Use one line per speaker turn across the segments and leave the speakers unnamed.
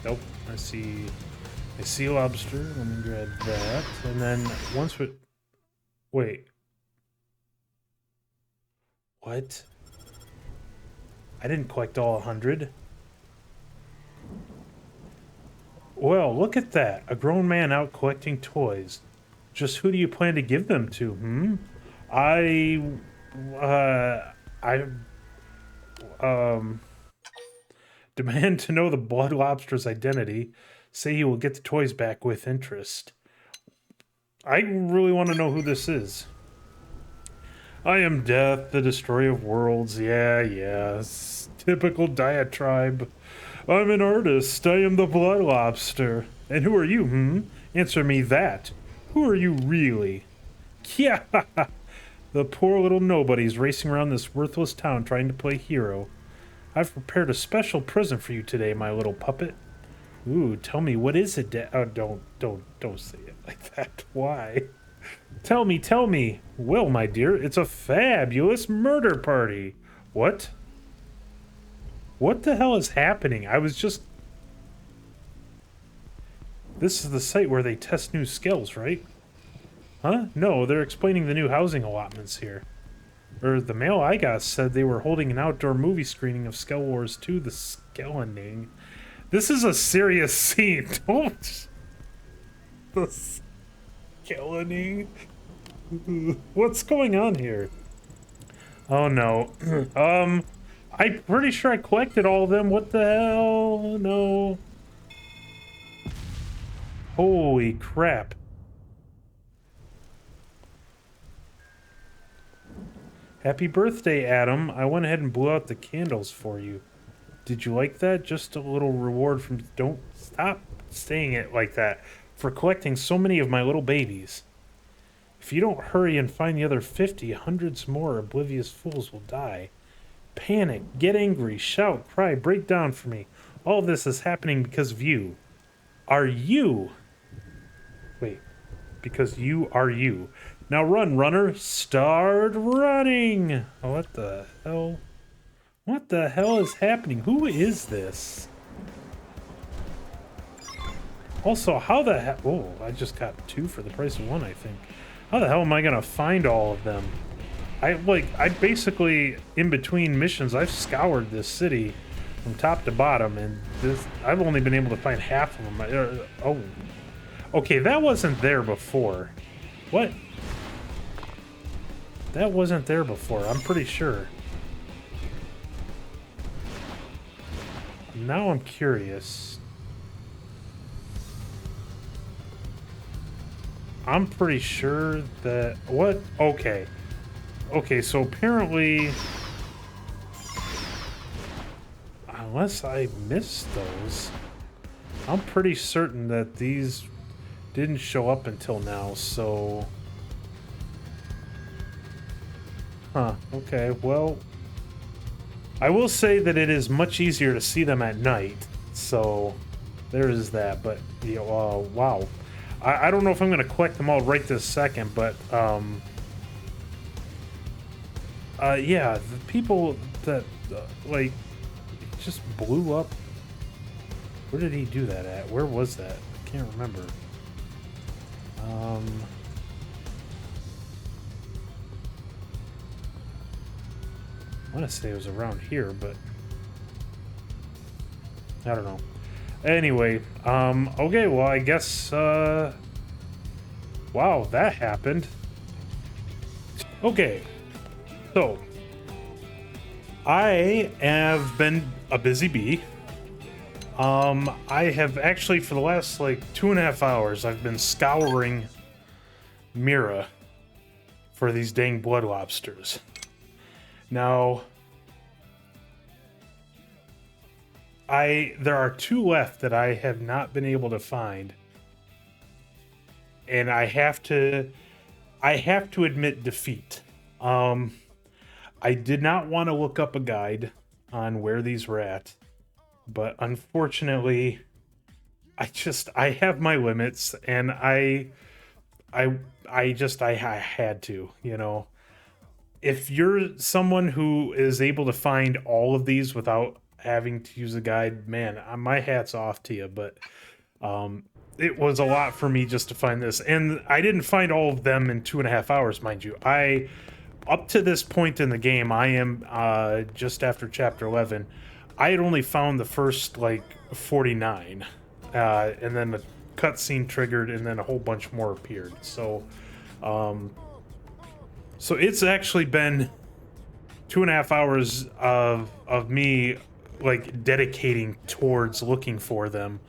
Nope. I see lobster. Let me grab that. And then once we... Wait. What? I didn't collect all 100. Well, look at that. A grown man out collecting toys. Just who do you plan to give them to, hmm? I... I... Demand to know the blood lobster's identity. Say he will get the toys back with interest. I really want to know who this is. I am Death, the destroyer of worlds. Yeah. Typical diatribe. I'm an artist. I am the blood lobster. And who are you, hmm? Answer me that. Who are you really? Yeah, the poor little nobodies racing around this worthless town trying to play hero. I've prepared a special present for you today, my little puppet. Ooh, tell me, what is it? Oh, don't say it like that. Why? Tell me. Well, my dear, it's a fabulous murder party. What? What the hell is happening? This is the site where they test new skills, right? Huh? No, they're explaining the new housing allotments here. Or the mail I got said they were holding an outdoor movie screening of Skell Wars 2, the Skellening. This is a serious scene. Don't. The Skellening? What's going on here? Oh no. I'm pretty sure I collected all of them. What the hell? No. Holy crap. Happy birthday, Adam. I went ahead and blew out the candles for you. Did you like that? Just a little reward from... Don't stop saying it like that. For collecting so many of my little babies. If you don't hurry and find the other 50, hundreds more oblivious fools will die. Panic, get angry, shout, cry, break down for me. All this is happening because of you. Are you? Wait. Because you are you. Now run, runner. Start running. Oh, what the hell? What the hell is happening? Who is this? Also, how the hell... Oh, I just got 2 for the price of 1, I think. How the hell am I gonna find all of them? I basically, in between missions, I've scoured this city from top to bottom, and I've only been able to find half of them. Oh. Okay, that wasn't there before. What? That wasn't there before, I'm pretty sure. Now I'm curious. I'm pretty sure that... What? Okay. Okay, so apparently... Unless I missed those... I'm pretty certain that these didn't show up until now, so... Huh, okay, well... I will say that it is much easier to see them at night, so... There is that, but... You know, wow. I don't know if I'm going to collect them all right this second, but... yeah, the people that, like, just blew up... Where did he do that at? Where was that? I can't remember. I want to say it was around here, but... I don't know. Anyway, okay, well, I guess, wow, that happened. Okay, so, I have been a busy bee. I have actually, for the last, like, 2.5 hours, I've been scouring Mira for these dang blood lobsters. Now... there are 2 left that I have not been able to find. And I have to admit defeat. I did not want to look up a guide on where these were at, but unfortunately I have my limits, and I had to, you know. If you're someone who is able to find all of these without having to use a guide, man, my hat's off to you. But it was a lot for me just to find this. And I didn't find all of them in 2.5 hours, mind you. Up to this point in the game, I am just after chapter 11. I had only found the first, like, 49. And then the cutscene triggered, and then a whole bunch more appeared. So it's actually been 2.5 hours of me, like, dedicating towards looking for them.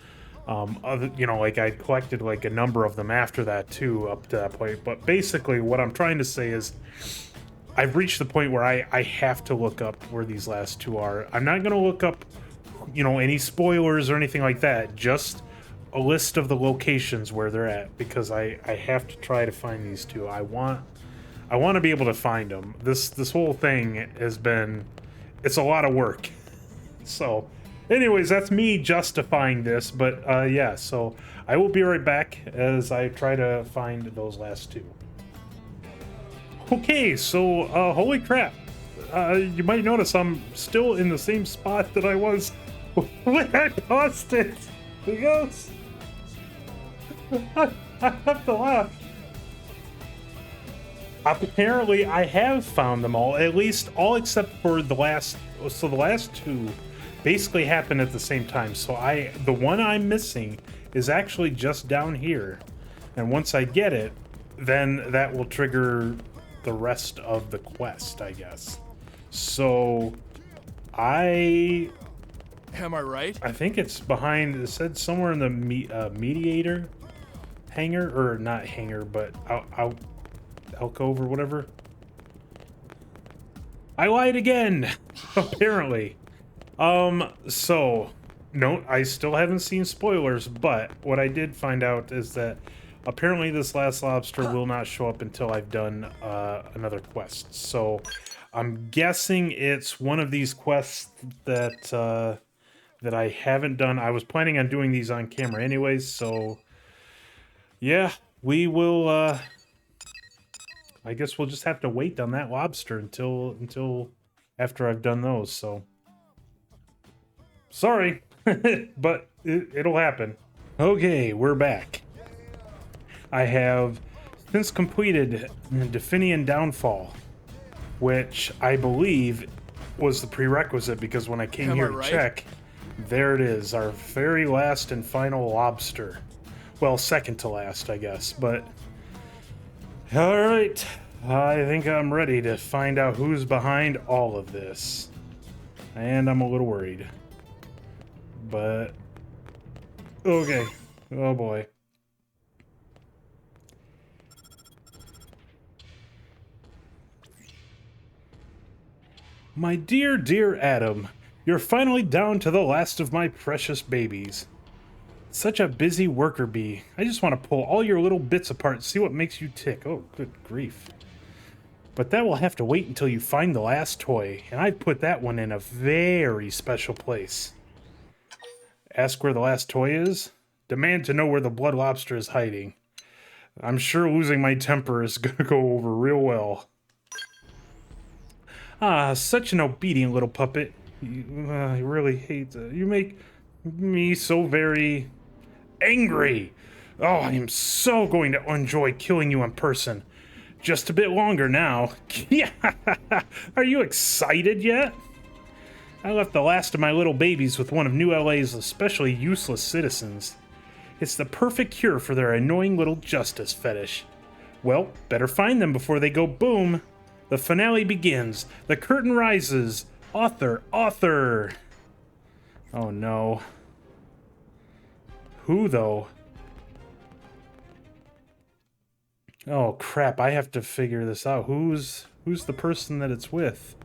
You know, like, I collected, like, a number of them after that, too, up to that point. But basically, what I'm trying to say is, I've reached the point where I have to look up where these last two are. I'm not going to look up, you know, any spoilers or anything like that. Just a list of the locations where they're at, because I have to try to find these two. I want to be able to find them. This whole thing has been, it's a lot of work. So, anyways, that's me justifying this. But yeah, so I will be right back as I try to find those last two. Okay, so holy crap. You might notice I'm still in the same spot that I was when I paused it. Because I have to laugh. Apparently, I have found them all, at least all except for the last. So the last two basically happened at the same time. So the one I'm missing is actually just down here, and once I get it, then that will trigger the rest of the quest, I guess. So am I right? I think it's behind. It said somewhere in the mediator hangar, or not hangar, but alcove or whatever. I lied again. Apparently. So no, I still haven't seen spoilers, but what I did find out is that apparently this last lobster will not show up until I've done another quest. So I'm guessing it's one of these quests that that I haven't done. I was planning on doing these on camera anyways, so yeah, we will I guess we'll just have to wait on that lobster until after I've done those. So sorry, but it'll happen. Okay, we're back. I have since completed Definian Downfall, which I believe was the prerequisite, because when I came here to check, there it is, our very last and final lobster. Well, second to last, I guess, but alright, I think I'm ready to find out who's behind all of this. And I'm a little worried. But okay, oh boy. My dear, dear Adam, you're finally down to the last of my precious babies. Such a busy worker bee. I just want to pull all your little bits apart and see what makes you tick. Oh, good grief. But that will have to wait until you find the last toy, and I've put that one in a very special place. Ask where the last toy is? Demand to know where the blood lobster is hiding. I'm sure losing my temper is going to go over real well. Ah, such an obedient little puppet. I really hate that. You make me so very angry. Oh, I am so going to enjoy killing you in person. Just a bit longer now. Yeah, are you excited yet? I left the last of my little babies with one of New LA's especially useless citizens. It's the perfect cure for their annoying little justice fetish. Well, better find them before they go boom. The finale begins. The curtain rises. Author. Oh no. Who though? Oh crap, I have to figure this out. Who's the person that it's with?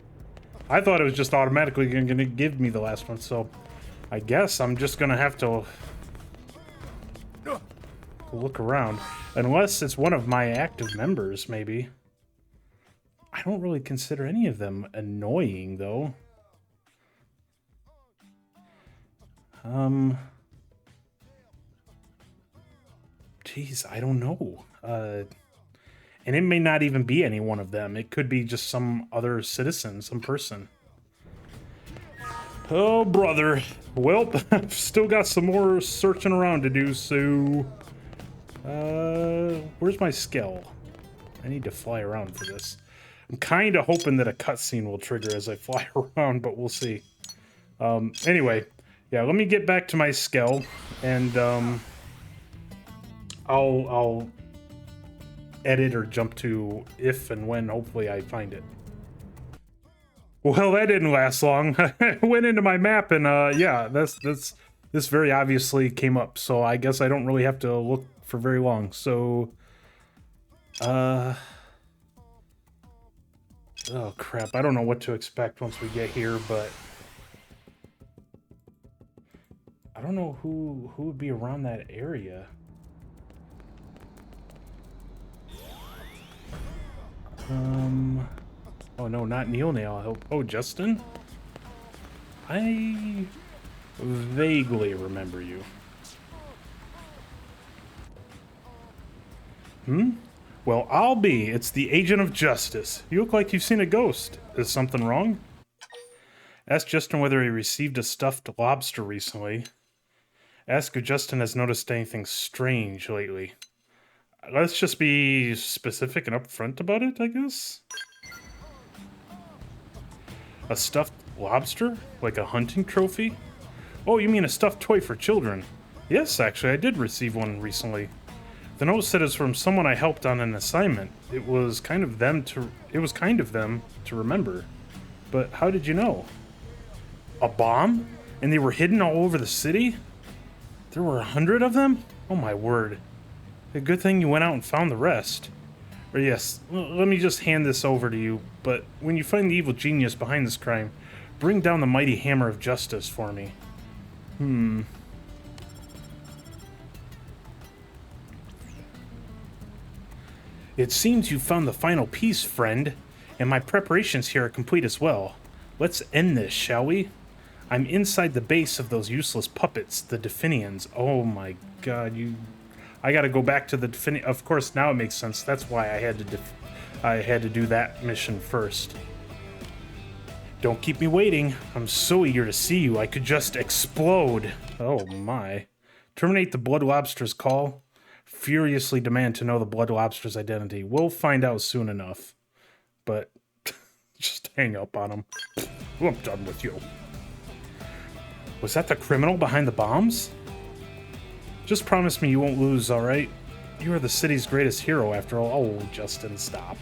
I thought it was just automatically going to give me the last one, so I guess I'm just going to have to look around. Unless it's one of my active members, maybe. I don't really consider any of them annoying, though. Geez, I don't know. And it may not even be any one of them. It could be just some other citizen, some person. Oh, brother. Well, I've still got some more searching around to do, so... where's my Skell? I need to fly around for this. I'm kind of hoping that a cutscene will trigger as I fly around, but we'll see. Anyway, yeah, let me get back to my Skell, and, I'll edit or jump to if and when, hopefully, I find it. Well, that didn't last long. I went into my map and, yeah, this very obviously came up, so I guess I don't really have to look for very long. So, oh crap, I don't know what to expect once we get here, but I don't know who would be around that area. Oh no, not Neil Nail. Oh, Justin? I vaguely remember you. Well, I'll be. It's the Agent of Justice. You look like you've seen a ghost. Is something wrong? Ask Justin whether he received a stuffed lobster recently. Ask if Justin has noticed anything strange lately. Let's just be specific and upfront about it, I guess. A stuffed lobster? Like a hunting trophy? Oh, you mean a stuffed toy for children? Yes, actually, I did receive one recently. The note said it was from someone I helped on an assignment. It was kind of them to remember. But how did you know? A bomb? And they were hidden all over the city? There were 100 of them? Oh my word. A good thing you went out and found the rest. Or yes, let me just hand this over to you, but when you find the evil genius behind this crime, bring down the mighty hammer of justice for me. It seems you found the final piece, friend, and my preparations here are complete as well. Let's end this, shall we? I'm inside the base of those useless puppets, the Definians. Oh my god, I gotta go back to the Definians. Of course, now it makes sense. That's why I had to do that mission first. Don't keep me waiting. I'm so eager to see you. I could just explode. Oh my. Terminate the Blood Lobster's call. Furiously demand to know the Blood Lobster's identity. We'll find out soon enough. But just hang up on him. I'm done with you. Was that the criminal behind the bombs? Just promise me you won't lose, alright? You are the city's greatest hero, after all. Oh, Justin, stop.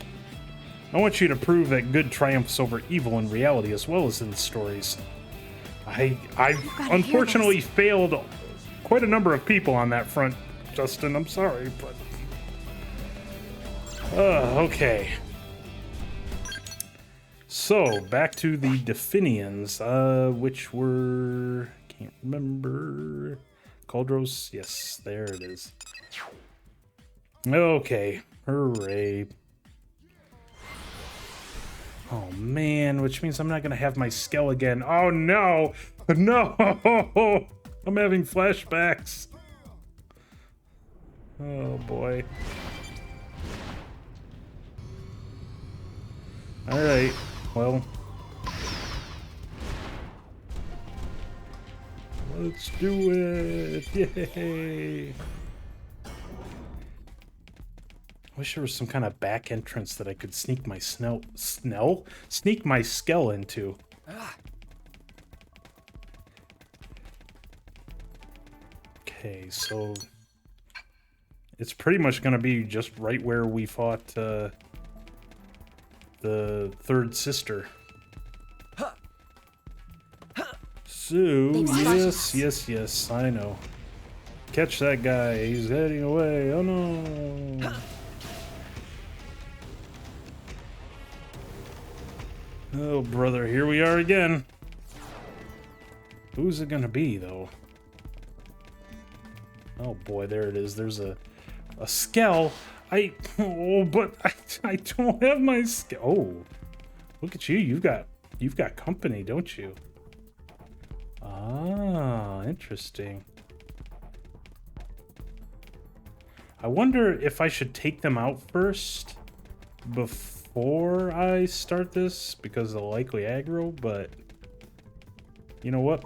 I want you to prove that good triumphs over evil in reality as well as in the stories. I unfortunately failed quite a number of people on that front, Justin. I'm sorry, but... okay. So, back to the Definians, which were... can't remember... Cauldros? Yes, there it is. Okay, hooray. Oh man, which means I'm not gonna have my Skell again. Oh no! No! I'm having flashbacks. Oh boy. Alright, well. Let's do it! Yay! I wish there was some kind of back entrance that I could sneak my sneak my Skell into. Okay, so it's pretty much gonna be just right where we fought the third sister. So, yes, I know. Catch that guy, he's heading away, oh no! Oh, brother, here we are again. Who's it gonna be, though? Oh boy, there it is. There's a Skell. But I don't have my Skell. Oh, look at you. You've got company, don't you? Ah, interesting. I wonder if I should take them out first before I start this because they'll likely aggro, but You know what?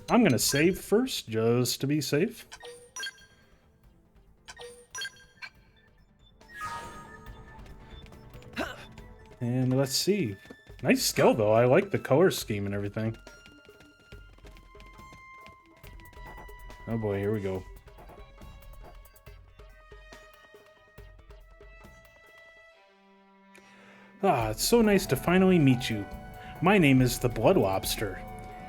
I'm gonna save first, just to be safe. And let's see. Nice skill, though. I like the color scheme and everything. Oh boy, here we go. Ah, it's so nice to finally meet you. My name is the Blood Lobster.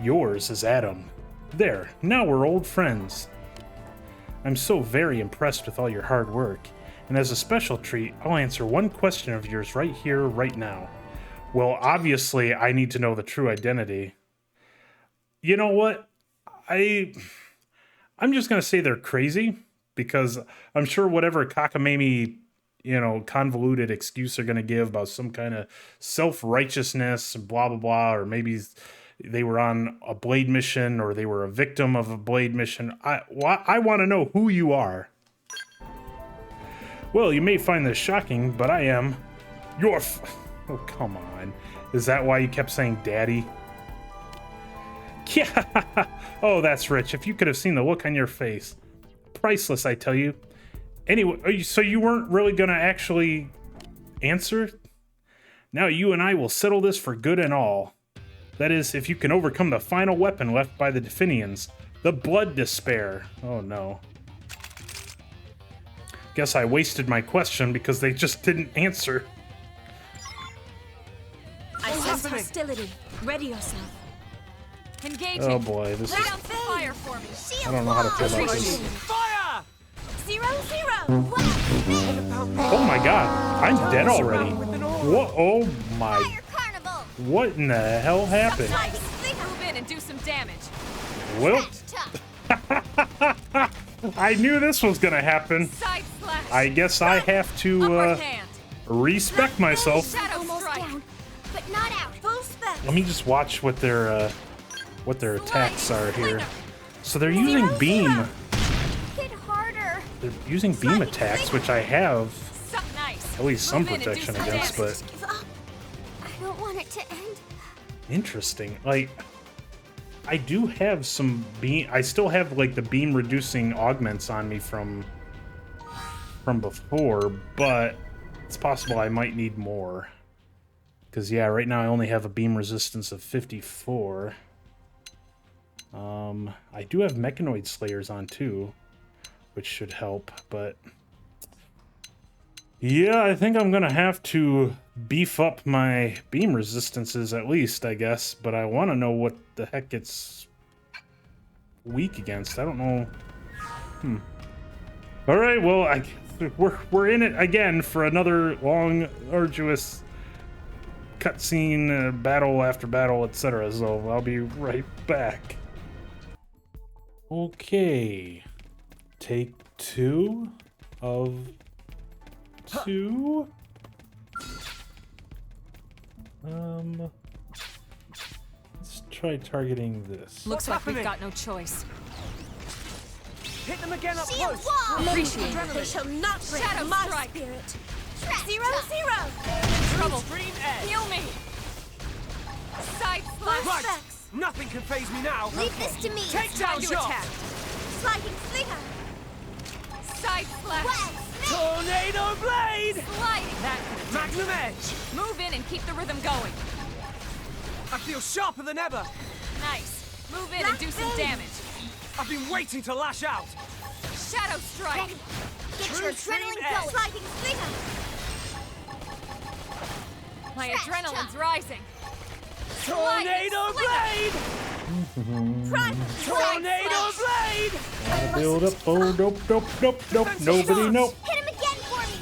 Yours is Adam. There, now we're old friends. I'm so very impressed with all your hard work, and as a special treat, I'll answer one question of yours right here, right now. Well, obviously, I need to know the true identity. You know what? I'm just going to say they're crazy, because I'm sure whatever cockamamie, convoluted excuse they're going to give about some kind of self-righteousness, blah, blah, blah, or maybe they were on a Blade mission, or they were a victim of a Blade mission. I want to know who you are. Well, you may find this shocking, but I am your oh, come on. Is that why you kept saying daddy? Yeah. Oh, that's rich. If you could have seen the look on your face. Priceless, I tell you. Anyway, so you weren't really going to actually answer? Now you and I will settle this for good and all. That is, if you can overcome the final weapon left by the Definians, the Blood Despair. Oh no. Guess I wasted my question because they just didn't answer.
I sense hostility. Ready yourself.
Engaging.
Oh boy, this is...
Fire for me.
I don't know how to feel about this.
Fire! 0-0.
Oh my god, I'm dead already. What? Oh my... What in the hell happened?
Move in and do some damage.
Well, I knew this was gonna happen.
Side slash.
I guess I have to
Upward hand.
respect myself.
Shadow strike.
But not out. Full spec.
Let me just watch what their attacks are here. So they're using beam.
Hit harder.
They're using beam attacks, which I have
Nice.
at least some
Move in and do
protection
some
against,
damage.
but
Give up. I don't want it to end.
interesting. Like, I do have some beam. I still have like the beam reducing augments on me from before, but it's possible I might need more. Because yeah, right now I only have a beam resistance of 54. I do have Mechanoid Slayers on too, which should help, but yeah, I think I'm gonna have to beef up my beam resistances at least, I guess, but I want to know what the heck it's weak against. I don't know. All right, well, we're in it again for another long, arduous cutscene, battle after battle, etc. So I'll be right back. Okay, take 2 of 2. Let's try targeting this.
Looks like we've got no choice.
Hit them again up
Shield
close.
wall.
Appreciate it.
They shall not break
Shadow
my
strike.
spirit. 0-0.
Trouble.
Green edge.
Heal me. Side slash.
Right.
Specs.
Nothing can phase me now.
Leave this to me.
Take down
Time to
shot.
attack.
Sliding slinger.
Side slash.
Web.
Tornado blade.
Sliding. That
Magnum edge.
Move in and keep the rhythm going.
I feel sharper than ever.
Nice. Move in and do some
Black vein.
damage.
I've been waiting to lash out.
Shadow strike.
Ready. Get
True
your
stream
adrenaline
edge.
going. Sliding slinger.
My
Stretch
adrenaline's
up.
rising.
Tornado blade.
Prime.
Tornado blade.
Build up. Oh, nope, nope, nope, nope. Nobody, nope.
Hit him again for me.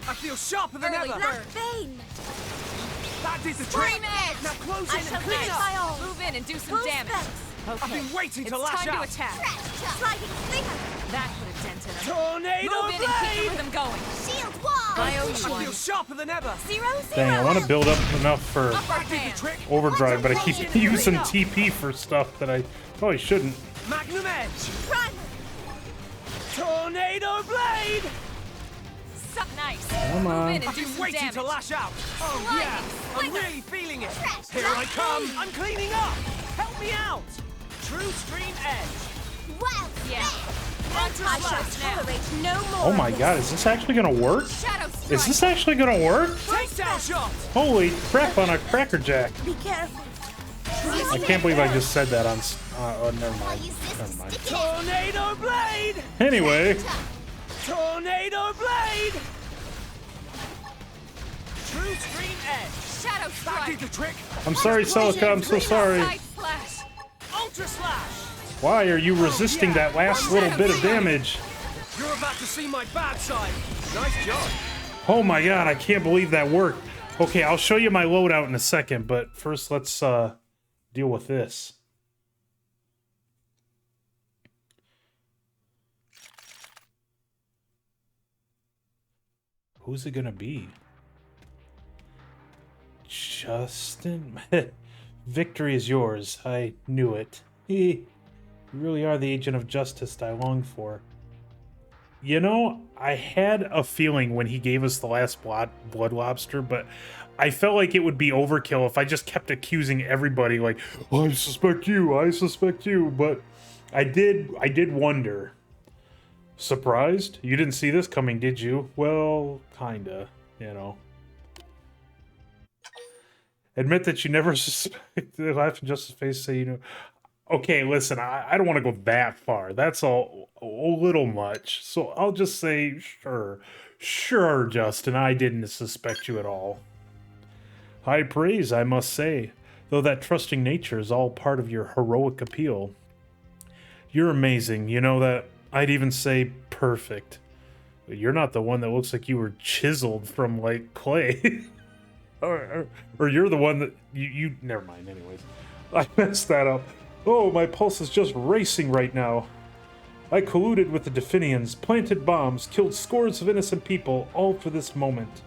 I feel sharper than
Early
ever.
bird.
Black vein.
That did the
Flame
trick.
edge.
Now close
I
in
shall
and clean
finish
up.
my all.
Move in and do some
Full
damage.
specs.
I've
Okay.
been waiting
It's
to lash
time to
out.
attack.
Sliding slinger.
That put a dent in him.
Tornado
Move in and keep the
blade.
rhythm going.
Shield wall.
I owe
I
you
feel
one.
sharper than ever.
0-0.
Dang, I want to build up enough for
Upper
That did the
hand.
trick.
overdrive, but I keep using TP for stuff that I probably shouldn't.
Magnum edge.
Primer.
Tornado blade.
Suck nice.
Come
Move
on.
in and
I've
do
been
some
waiting
damage.
to lash out. Oh
Sliding
yeah, I'm
slinger.
really feeling it.
Trash.
Here I come. I'm cleaning up. Help me out. True Stream Edge.
Wild
Yeah.
snap.
Onto
I shall
slash now.
tolerate no more.
Oh my
of
god,
this.
is this actually gonna work?
Shadow strike.
Is this actually gonna work?
Takedown shot.
Holy crap on a crackerjack.
Be careful.
I can't believe I just said that on... oh, never
I'll
mind.
use this
Never
to
mind.
stick it.
Tornado blade.
Anyway,
Tornado blade. True Stream Edge.
Shadow
That
strike.
did the trick.
I'm sorry, Celica, I'm so sorry.
Side slash.
Ultra slash.
Why are you resisting that last little bit of damage?
You're about to see my bad side. Nice job.
Oh my god, I can't believe that worked. Okay, I'll show you my loadout in a second, but first let's deal with this. Who's it gonna be? Justin? Victory is yours. I knew it. You really are the agent of justice I longed for. You know, I had a feeling when he gave us the last blood lobster, but I felt like it would be overkill if I just kept accusing everybody like, oh, I suspect you, but I did wonder. Surprised? You didn't see this coming, did you? Well, kinda, you know. Admit that you never suspected. Laugh in Justice's face, say you know. Okay, listen, I don't want to go that far. That's a little much. So I'll just say, sure. Sure, Justin, I didn't suspect you at all. High praise, I must say, though that trusting nature is all part of your heroic appeal. You're amazing, you know that. I'd even say perfect. But you're not the one that looks like you were chiseled from, like, clay. or you're the one that... You never mind, anyways. I messed that up. Oh, my pulse is just racing right now. I colluded with the Definians, planted bombs, killed scores of innocent people, all for this moment.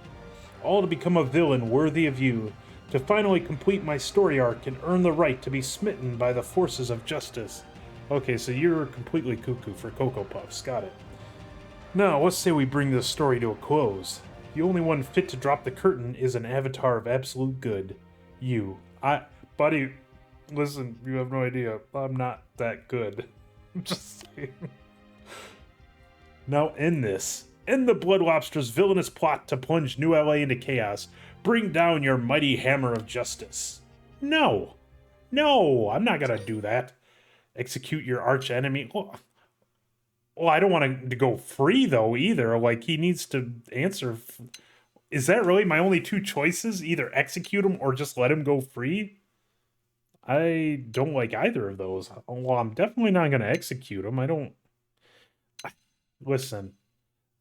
All to become a villain worthy of you, to finally complete my story arc and earn the right to be smitten by the forces of justice. Okay, so you're completely cuckoo for Cocoa Puffs, got it. Now, let's say we bring this story to a close. The only one fit to drop the curtain is an avatar of absolute good. You. Buddy... Listen, you have no idea. I'm not that good. I'm just saying. Now end this. End the Blood Lobster's villainous plot to plunge New LA into chaos. Bring down your mighty hammer of justice. No. No, I'm not gonna do that. Execute your arch enemy. Well, I don't want him to go free, though, either. Like, he needs to answer. Is that really my only two choices? Either execute him or just let him go free? I don't like either of those. Well, I'm definitely not going to execute him. I don't... Listen,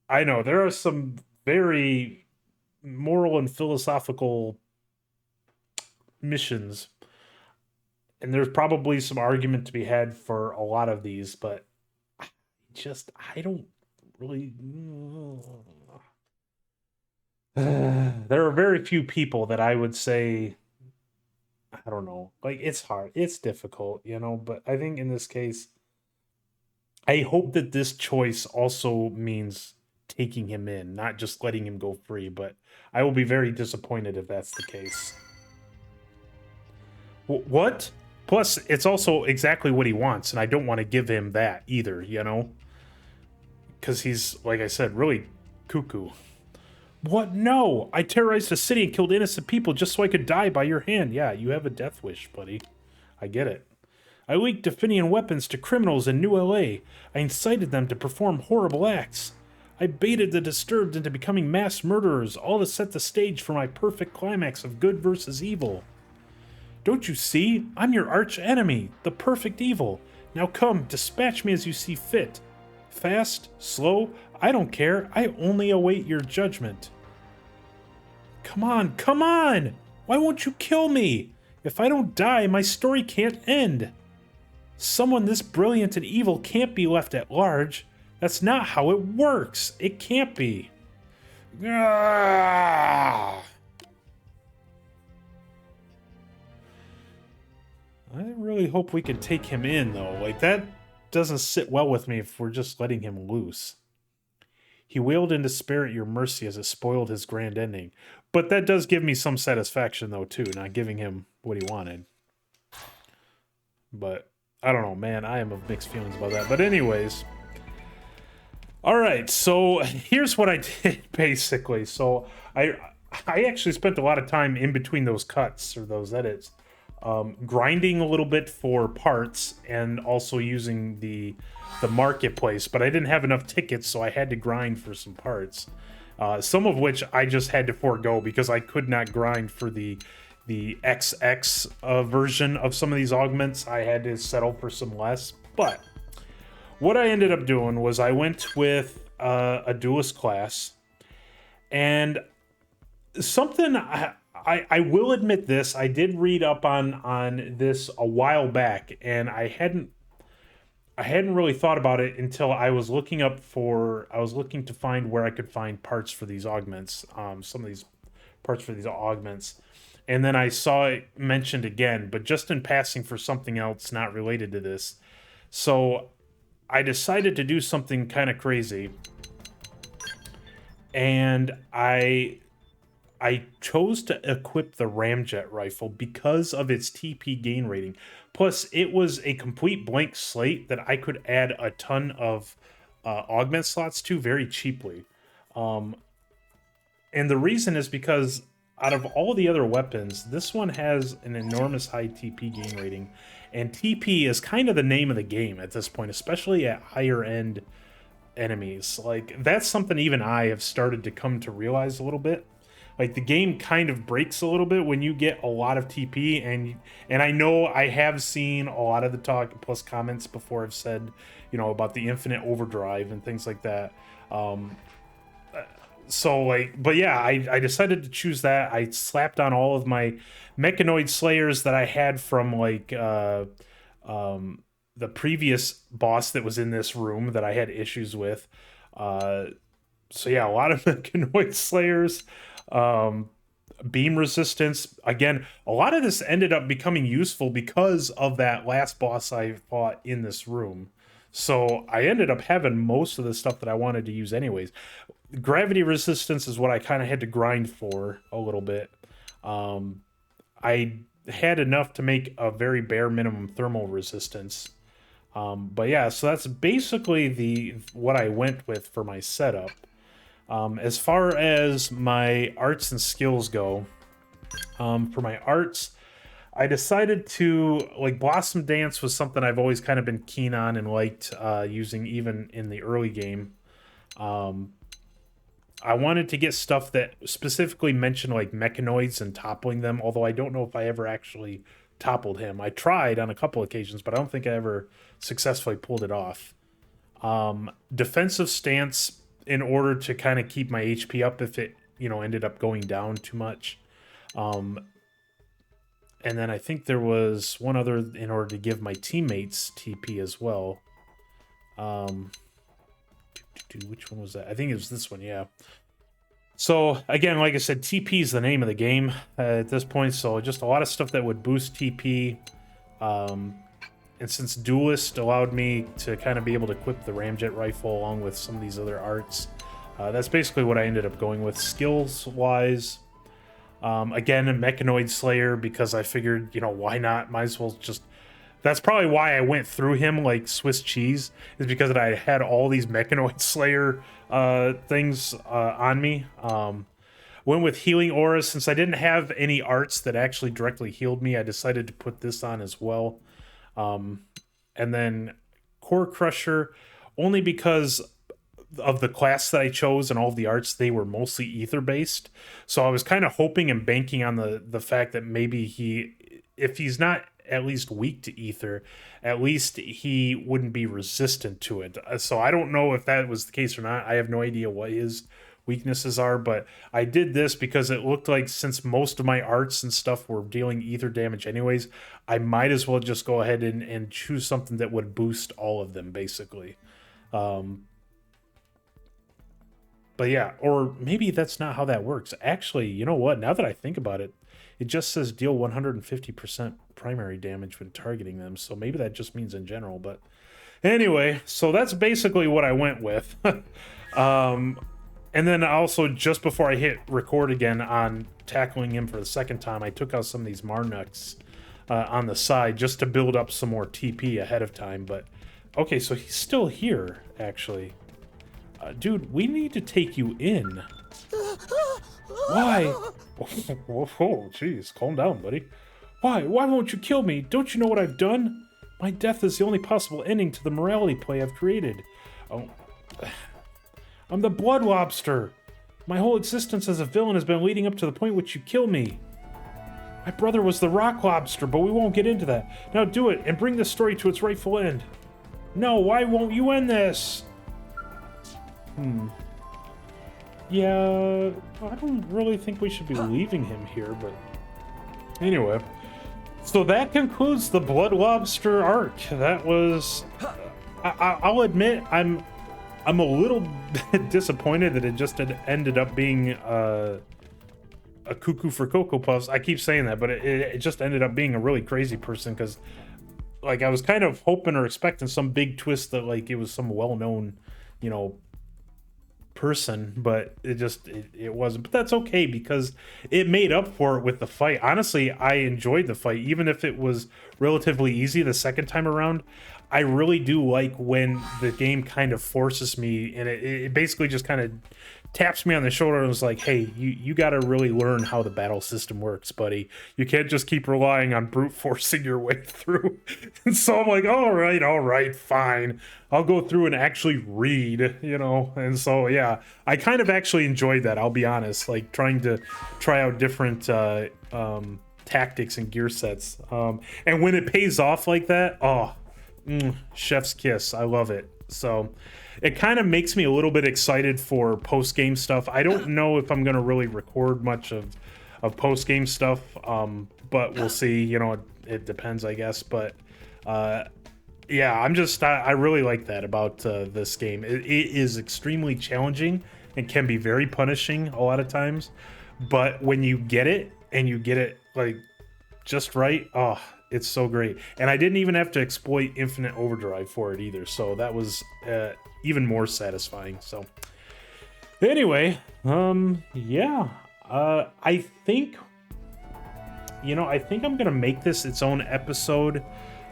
I know there are some very moral and philosophical missions, and there's probably some argument to be had for a lot of these, but I don't really... There are very few people that I would say... I don't know. Like, it's hard. It's difficult, you know? But I think in this case, I hope that this choice also means taking him in, not just letting him go free. But I will be very disappointed if that's the case. What? Plus, it's also exactly what he wants, and I don't want to give him that either, you know? Because he's, like I said, really cuckoo. What? No! I terrorized a city and killed innocent people just so I could die by your hand. Yeah, you have a death wish, buddy. I get it. I leaked Definian weapons to criminals in New LA. I incited them to perform horrible acts. I baited the disturbed into becoming mass murderers, all to set the stage for my perfect climax of good versus evil. Don't you see? I'm your arch enemy, the perfect evil. Now come, dispatch me as you see fit. Fast, slow, I don't care. I only await your judgment. Come on, come on! Why won't you kill me? If I don't die, my story can't end. Someone this brilliant and evil can't be left at large. That's not how it works. It can't be. Ah! I really hope we can take him in, though. Like, that doesn't sit well with me if we're just letting him loose. He wailed in despair at your mercy as it spoiled his grand ending. But that does give me some satisfaction, though, too, not giving him what he wanted. But I don't know, man. I am of mixed feelings about that. But anyways. All right, so here's what I did, basically. So I actually spent a lot of time in between those cuts, or those edits, grinding a little bit for parts, and also using the marketplace, but I didn't have enough tickets, so I had to grind for some parts. Some of which I just had to forego because I could not grind for the XX version of some of these augments. I had to settle for some less. But what I ended up doing was I went with a duelist class, and something I will admit this, I did read up on this a while back, and I hadn't really thought about it until I was looking to find where I could find parts for these augments, some of these parts for these augments. And then I saw it mentioned again, but just in passing for something else not related to this. So I decided to do something kind of crazy. And I chose to equip the ramjet rifle because of its TP gain rating. Plus, it was a complete blank slate that I could add a ton of augment slots to very cheaply. And the reason is because out of all the other weapons, this one has an enormous high TP gain rating. And TP is kind of the name of the game at this point, especially at higher end enemies. Like, that's something even I have started to come to realize a little bit. Like, the game kind of breaks a little bit when you get a lot of TP, and I know I have seen a lot of the talk plus comments before I've said, you know, about the infinite overdrive and things like that. So, like, but yeah, I decided to choose that. I slapped on all of my mechanoid slayers that I had from, like, the previous boss that was in this room that I had issues with. So yeah, a lot of mechanoid slayers. Beam resistance. Again, a lot of this ended up becoming useful because of that last boss I fought in this room. So I ended up having most of the stuff that I wanted to use anyways. Gravity resistance is what I kind of had to grind for a little bit. I had enough to make a very bare minimum thermal resistance. But yeah, so that's basically what I went with for my setup. As far as my arts and skills go, for my arts, I decided to, like, Blossom Dance was something I've always kind of been keen on and liked using even in the early game. I wanted to get stuff that specifically mentioned, like, mechanoids and toppling them, although I don't know if I ever actually toppled him. I tried on a couple occasions, but I don't think I ever successfully pulled it off. Defensive stance, in order to kind of keep my HP up if it, you know, ended up going down too much. And then I think there was one other in order to give my teammates TP as well. Which one was that? I think it was this one, yeah. So, again, like I said, TP is the name of the game at this point, so just a lot of stuff that would boost TP. And since Duelist allowed me to kind of be able to equip the ramjet rifle along with some of these other arts, that's basically what I ended up going with skills-wise. Again, a Mechanoid Slayer, because I figured, you know, why not? Might as well just... That's probably why I went through him like Swiss cheese, is because I had all these Mechanoid Slayer things on me. Went with Healing Aura. Since I didn't have any arts that actually directly healed me, I decided to put this on as well. And then Core Crusher, only because of the class that I chose and all of the arts, they were mostly ether based. So I was kind of hoping and banking on the fact that maybe if he's not at least weak to ether, at least he wouldn't be resistant to it. So I don't know if that was the case or not. I have no idea what his weaknesses are, but I did this because it looked like, since most of my arts and stuff were dealing ether damage anyways, I might as well just go ahead and choose something that would boost all of them, basically. But yeah, or maybe that's not how that works. Actually, you know what? Now that I think about it, it just says deal 150% primary damage when targeting them, so maybe that just means in general. But anyway, so that's basically what I went with. And then also, just before I hit record again on tackling him for the second time, I took out some of these Marnuks on the side just to build up some more TP ahead of time. But, okay, so he's still here, actually. Dude, we need to take you in. Why? Whoa, jeez, calm down, buddy. Why? Why won't you kill me? Don't you know what I've done? My death is the only possible ending to the morality play I've created. Oh... I'm the Blood Lobster. My whole existence as a villain has been leading up to the point which you kill me. My brother was the Rock Lobster, but we won't get into that. Now do it, and bring the story to its rightful end. No, why won't you end this? Yeah, I don't really think we should be leaving him here, but... Anyway. So that concludes the Blood Lobster arc. That was... I'll admit, I'm a little bit disappointed that it just had ended up being a cuckoo for Cocoa Puffs. I keep saying that, but it just ended up being a really crazy person because, like, I was kind of hoping or expecting some big twist that, like, it was some well-known, you know, person, but it wasn't. But that's okay because it made up for it with the fight. Honestly, I enjoyed the fight, even if it was relatively easy the second time around. I really do like when the game kind of forces me, and it basically just kind of taps me on the shoulder and was like, hey, you got to really learn how the battle system works, buddy. You can't just keep relying on brute forcing your way through. And so I'm like, all right, fine. I'll go through and actually read, you know? And so, yeah, I kind of actually enjoyed that, I'll be honest, like trying to try out different tactics and gear sets. And when it pays off like that, chef's kiss. I love it. So it kind of makes me a little bit excited for post-game stuff. I don't know if I'm going to really record much of post-game stuff, but we'll see. You know, it depends, I guess. But yeah, I really like that about this game. It is extremely challenging and can be very punishing a lot of times. But when you get it, and you get it like just right, it's so great. And I didn't even have to exploit infinite overdrive for it either, so that was even more satisfying. So anyway, yeah, I think I'm gonna make this its own episode.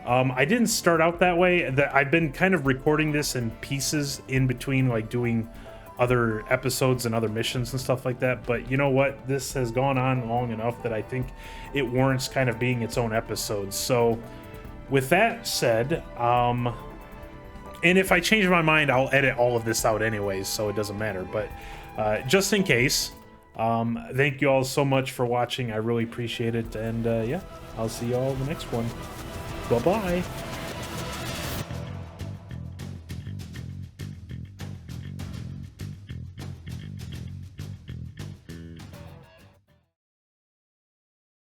I didn't start out that way. I've been kind of recording this in pieces in between, like doing other episodes and other missions and stuff like that, but you know what, this has gone on long enough that I think it warrants kind of being its own episode. So with that said, and if I change my mind, I'll edit all of this out anyways, so it doesn't matter, but just in case, thank you all so much for watching. I really appreciate it, and yeah, I'll see you all in the next one. Bye-bye.